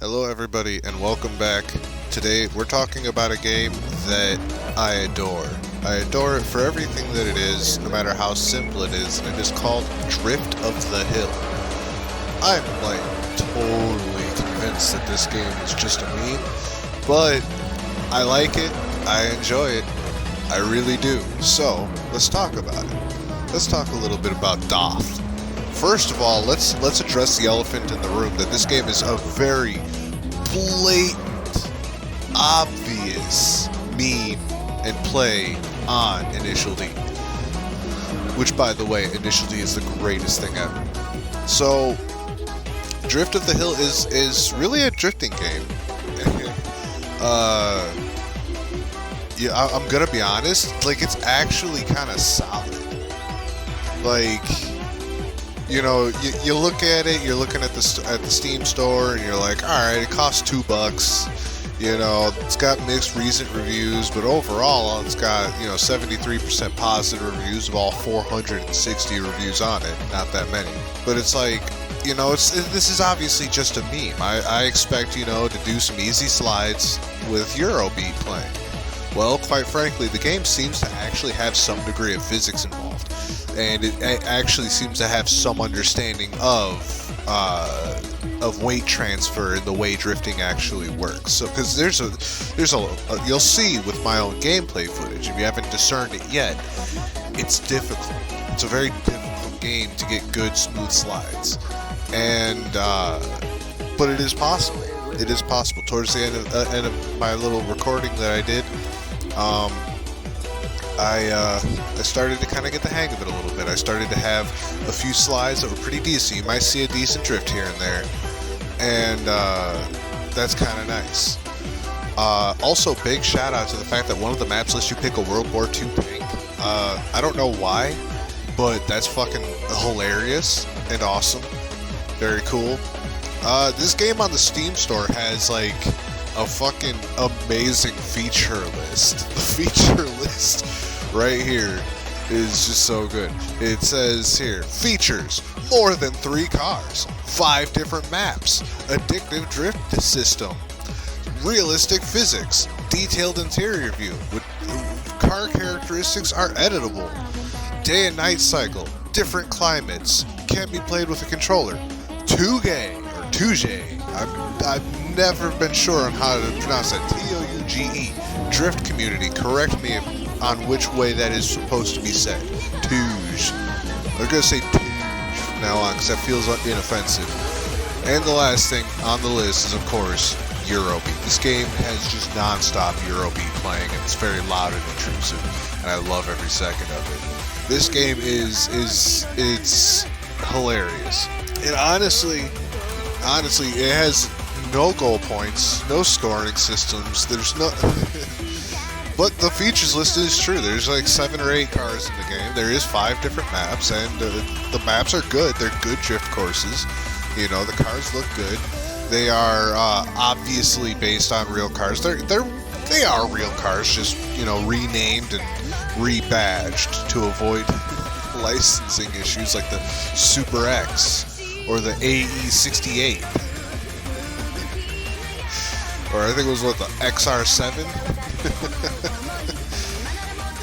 Hello everybody and welcome back. Today we're talking about a game that I adore. I adore it for everything that it is, no matter how simple it is, and it is called Drift of the Hill. I'm totally convinced that this game is just a meme, but I like it, I enjoy it, I really do. So, let's talk about it. Let's talk a little bit about Doth. First of all, let's address the elephant in the room that this game is a very blatant, obvious meme and play on Initial D. Which, by the way, Initial D is the greatest thing ever. So, Drift of the Hill is really a drifting game. Yeah, I'm gonna be honest. It's actually kind of solid. You know, you look at it, you're looking at the Steam store, and you're like, alright, it costs $2. You know, it's got mixed recent reviews, but overall, it's got, 73% positive reviews of all 460 reviews on it. Not that many. But it's this is obviously just a meme. I expect, to do some easy slides with Eurobeat playing. Well, quite frankly, the game seems to actually have some degree of physics involved. And it actually seems to have some understanding of weight transfer and the way drifting actually works. So, because you'll see with my own gameplay footage, if you haven't discerned it yet, it's difficult. It's a very difficult game to get good, smooth slides, but it is possible. It is possible. Towards the end of my little recording that I did, I started to kind of get the hang of it a little bit. I started to have a few slides that were pretty decent. You might see a decent drift here and there, and that's kind of nice. Also, big shout out to the fact that one of the maps lets you pick a World War II tank. I don't know why, but that's fucking hilarious and awesome. Very cool. This game on the Steam store has a fucking amazing feature list. The feature list right here is just so good. It says here, features, more than 3 cars, 5 different maps, addictive drift system, realistic physics, detailed interior view, with car characteristics are editable, day and night cycle, different climates, can be played with a controller, Touge, or Touge, I've never been sure on how to pronounce that. Touge. Drift community, correct me on which way that is supposed to be said. Touge. I'm going to say Touge from now on because that feels inoffensive. And the last thing on the list is, of course, Eurobeat. This game has just non-stop Eurobeat playing, and it's very loud and intrusive, and I love every second of it. This game it's hilarious. And honestly, it has no goal points, no scoring systems. There's no, but the features list is true. There's 7 or 8 cars in the game. There is 5 different maps, and the maps are good. They're good drift courses. The cars look good. They are obviously based on real cars. They are real cars, just renamed and rebadged to avoid licensing issues like the Super X or the AE68. Or I think it was the XR7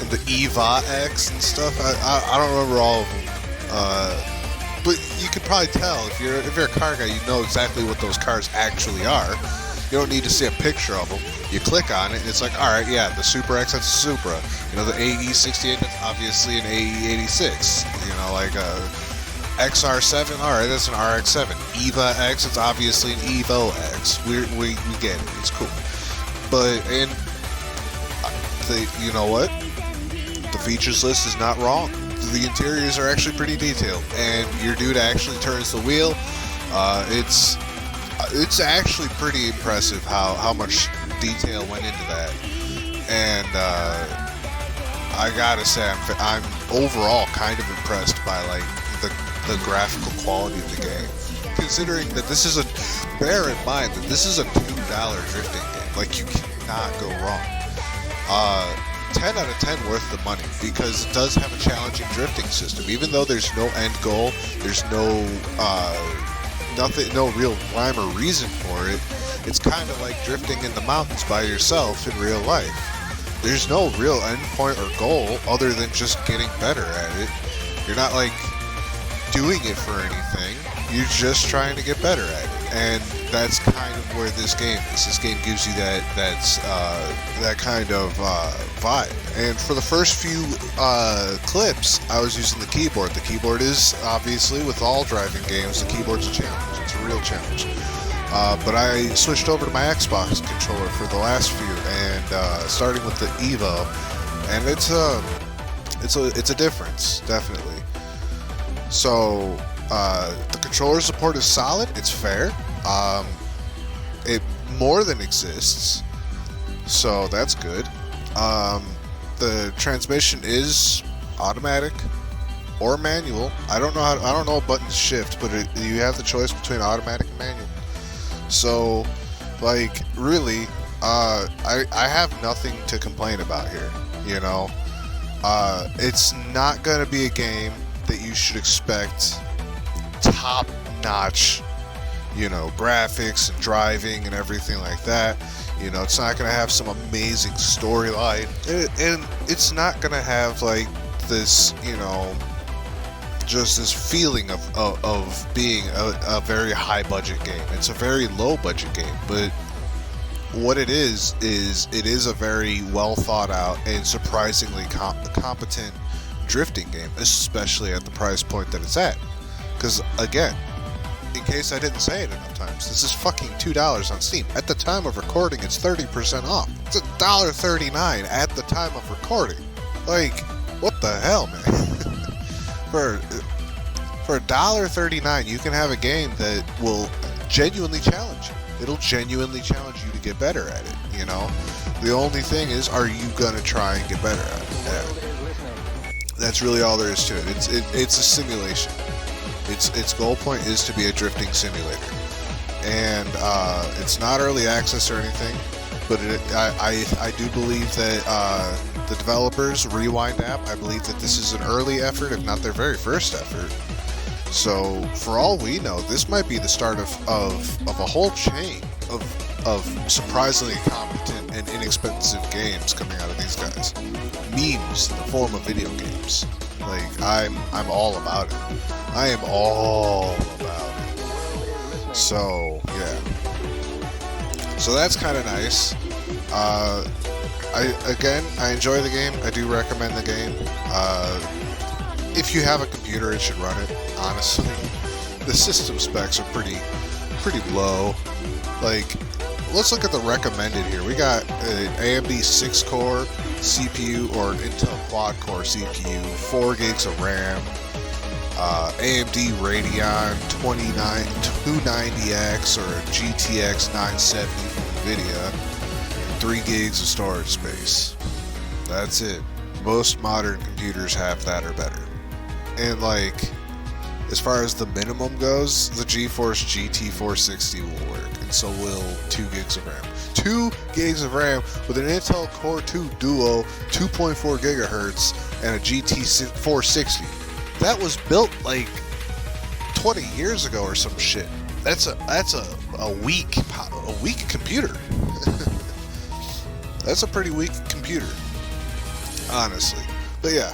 and the EVA X and stuff. I don't remember all of them. But you could probably tell if you're a car guy, you know exactly what those cars actually are. You don't need to see a picture of them. You click on it, and it's like, all right, yeah, the Super X, that's a Supra. The AE68, that's obviously an AE86. XR7, alright, that's an RX7. EVA X, it's obviously an Evo X. We get it, it's cool. You know what? The features list is not wrong. The interiors are actually pretty detailed, and your dude actually turns the wheel. It's actually pretty impressive how much detail went into that. And I gotta say, I'm overall kind of impressed by the graphical quality of the game, considering that bear in mind that this is a $2 drifting game. You cannot go wrong. 10 out of 10 worth the money, because it does have a challenging drifting system. Even though there's no end goal, there's no nothing, no real rhyme or reason for it. It's kind of like drifting in the mountains by yourself in real life. There's no real endpoint or goal other than just getting better at it. You're not like doing it for anything. You're just trying to get better at it, and that's kind of where this game is. This game gives you that kind of vibe. And for the first few clips, I was using the keyboard. The keyboard is obviously, with all driving games, the keyboard's a challenge. It's a real challenge. But I switched over to my Xbox controller for the last few, and starting with the Evo, and it's a difference, definitely. So the controller support is solid. It's fair. It more than exists, so that's good. The transmission is automatic or manual. I don't know a button to shift, but you have the choice between automatic and manual. So, like, really, I have nothing to complain about here. You know, it's not gonna be a game that you should expect top-notch, you know, graphics and driving and everything like that. You know, it's not going to have some amazing storyline, and it's not going to have like this, you know, just this feeling of being a very high budget game. It's a very low budget game, but what it is it is a very well thought out and surprisingly competent drifting game, especially at the price point that it's at. Because again, in case I didn't say it enough times, this is fucking $2 on Steam. At the time of recording, it's 30% off. It's $1.39 at the time of recording. Like, what the hell, man? For $1.39, you can have a game that will genuinely challenge you. It'll genuinely challenge you to get better at it, you know? The only thing is, are you gonna try and get better at it? That's really all there is to it. It's a simulation. Its goal point is to be a drifting simulator, and it's not early access or anything. But I do believe that the developers, Rewind app, I believe that this is an early effort, if not their very first effort. So for all we know, this might be the start of a whole chain of surprisingly competent and inexpensive games coming out of these guys. Memes in the form of video games. Like, I'm all about it. I am all about it. So, yeah. So that's kind of nice. I enjoy the game. I do recommend the game. If you have a computer, it should run it. Honestly, the system specs are pretty low. Like, let's look at the recommended here. We got an AMD 6-core CPU or an Intel quad-core CPU, 4 gigs of RAM, AMD Radeon 290X or a GTX 970 from NVIDIA, 3 gigs of storage space. That's it. Most modern computers have that or better. And like, as far as the minimum goes, the GeForce GT 460 will work, and so will 2 gigs of RAM. 2 gigs of RAM with an Intel Core 2 Duo, 2.4 gigahertz, and a GT 460. That was built like 20 years ago or some shit. That's a weak computer. That's a pretty weak computer, honestly. But yeah,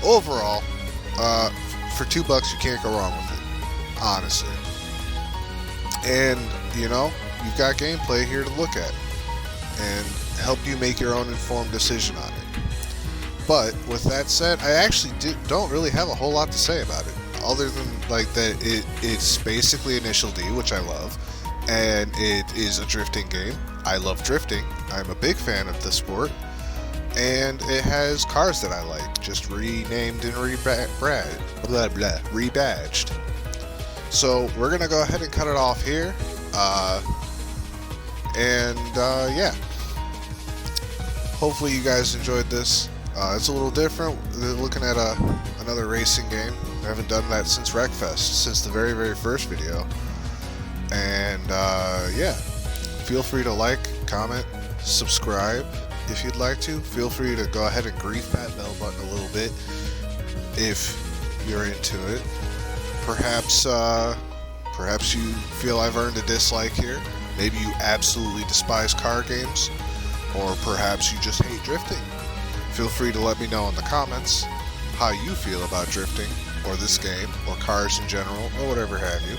overall, for $2 you can't go wrong with it, honestly. And you know, you've got gameplay here to look at and help you make your own informed decision on it. But with that said, I actually don't really have a whole lot to say about it, other than like that it's basically Initial D, which I love, and it is a drifting game. I love drifting. I'm a big fan of the sport, and it has cars that I like, just renamed and rebadged. So we're gonna go ahead and cut it off here, yeah. Hopefully you guys enjoyed this. It's a little different. Looking at another racing game. I haven't done that since Wreckfest, since the very, very first video. And yeah, feel free to like, comment, subscribe if you'd like to. Feel free to go ahead and grief that bell button a little bit if you're into it. Perhaps Perhaps you feel I've earned a dislike here. Maybe you absolutely despise car games, or perhaps you just hate drifting. Feel free to let me know in the comments how you feel about drifting, or this game, or cars in general, or whatever have you.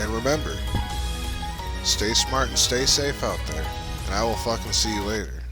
And remember, stay smart and stay safe out there, and I will fucking see you later.